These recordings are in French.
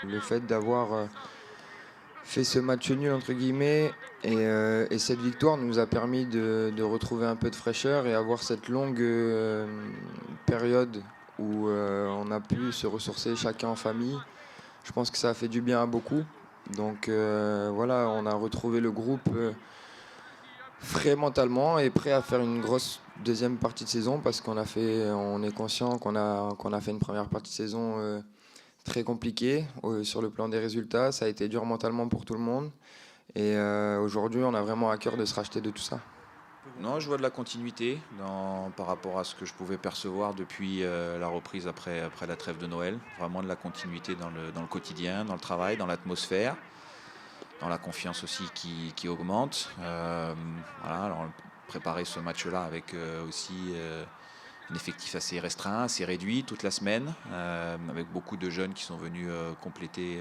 Le fait d'avoir fait ce match nul entre guillemets et cette victoire nous a permis de retrouver un peu de fraîcheur et avoir cette longue période où on a pu se ressourcer chacun en famille. Je pense que ça a fait du bien à beaucoup. Donc voilà, on a retrouvé le groupe frais mentalement et prêt à faire une grosse deuxième partie de saison parce on est conscient qu'on a fait une première partie de saison très compliquée sur le plan des résultats. Ça a été dur mentalement pour tout le monde. Et aujourd'hui, on a vraiment à cœur de se racheter de tout ça. Non, je vois de la continuité par rapport à ce que je pouvais percevoir depuis la reprise après la trêve de Noël. Vraiment de la continuité dans le quotidien, dans le travail, dans l'atmosphère, dans la confiance aussi qui augmente. Voilà, alors préparer ce match-là avec aussi un effectif assez restreint, assez réduit toute la semaine, avec beaucoup de jeunes qui sont venus compléter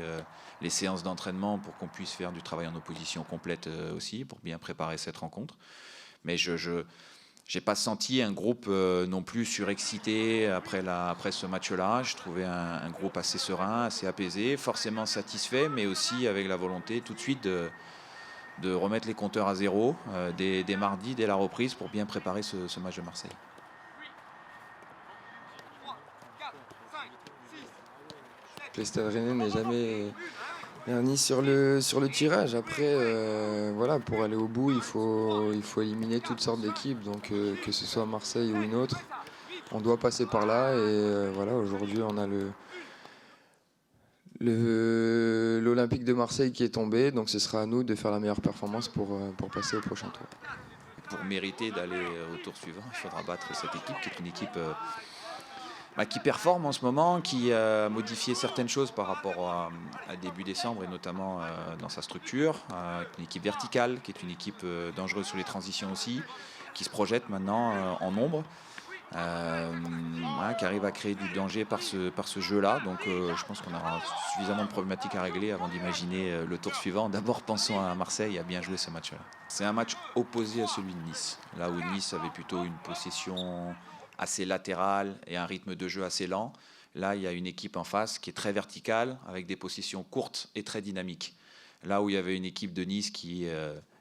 les séances d'entraînement pour qu'on puisse faire du travail en opposition complète aussi, pour bien préparer cette rencontre. Mais je n'ai pas senti un groupe non plus surexcité après ce match-là. Je trouvais un groupe assez serein, assez apaisé, forcément satisfait, mais aussi avec la volonté tout de suite de remettre les compteurs à zéro dès mardi, dès la reprise, pour bien préparer ce match de Marseille. Le Stade Rennais n'est jamais ni sur le tirage. Après, voilà, pour aller au bout, il faut éliminer toutes sortes d'équipes. Donc, que ce soit Marseille ou une autre, on doit passer par là. Et voilà, aujourd'hui, on a l'Olympique de Marseille qui est tombé. Donc, ce sera à nous de faire la meilleure performance pour passer au prochain tour. Pour mériter d'aller au tour suivant, il faudra battre cette équipe qui est une équipe qui performe en ce moment, qui a modifié certaines choses par rapport à début décembre et notamment dans sa structure. Une équipe verticale, qui est une équipe dangereuse sur les transitions aussi, qui se projette maintenant en nombre, qui arrive à créer du danger par ce jeu-là. Donc je pense qu'on aura suffisamment de problématiques à régler avant d'imaginer le tour suivant. D'abord, pensons à Marseille, à bien jouer ce match-là. C'est un match opposé à celui de Nice, là où Nice avait plutôt une possession assez latérale et un rythme de jeu assez lent. Là, il y a une équipe en face qui est très verticale, avec des possessions courtes et très dynamiques. Là où il y avait une équipe de Nice qui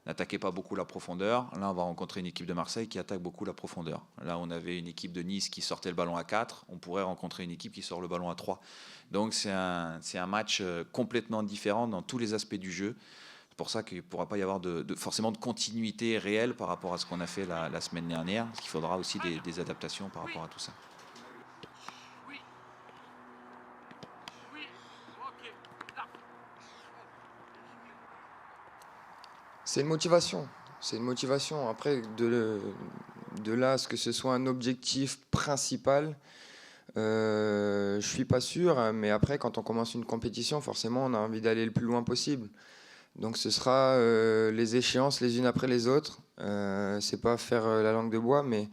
n'attaquait pas beaucoup la profondeur, là on va rencontrer une équipe de Marseille qui attaque beaucoup la profondeur. Là on avait une équipe de Nice qui sortait le ballon à 4, on pourrait rencontrer une équipe qui sort le ballon à 3. Donc c'est un match complètement différent dans tous les aspects du jeu. C'est pour ça qu'il ne pourra pas y avoir forcément de continuité réelle par rapport à ce qu'on a fait la semaine dernière, parce qu'il faudra aussi des adaptations par rapport à tout ça. C'est une motivation. C'est une motivation. Après, de là à ce que ce soit un objectif principal, je ne suis pas sûr. Hein, mais après, quand on commence une compétition, forcément, on a envie d'aller le plus loin possible. Donc ce sera les échéances les unes après les autres. C'est pas faire la langue de bois, mais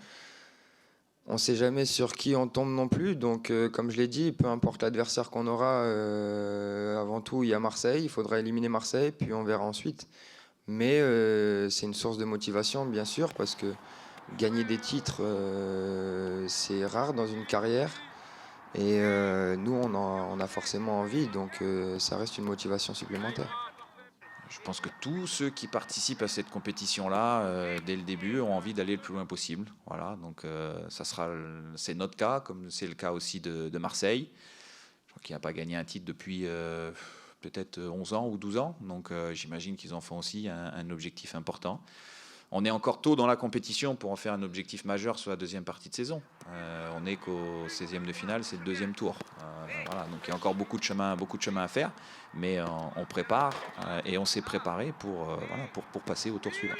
on ne sait jamais sur qui on tombe non plus. Donc comme je l'ai dit, peu importe l'adversaire qu'on aura, avant tout, il y a Marseille. Il faudra éliminer Marseille, puis on verra ensuite. Mais c'est une source de motivation, bien sûr, parce que gagner des titres, c'est rare dans une carrière. Et nous, on a forcément envie, donc ça reste une motivation supplémentaire. Je pense que tous ceux qui participent à cette compétition-là, dès le début, ont envie d'aller le plus loin possible. Voilà, donc c'est notre cas, comme c'est le cas aussi de Marseille. Je crois qu'il n'a pas gagné un titre depuis peut-être 11 ans ou 12 ans. Donc j'imagine qu'ils en font aussi un objectif important. On est encore tôt dans la compétition pour en faire un objectif majeur sur la deuxième partie de saison. On n'est qu'au 16e de finale, c'est le deuxième tour. Voilà, donc il y a encore beaucoup de chemin à faire, mais on prépare et on s'est préparé pour passer au tour suivant.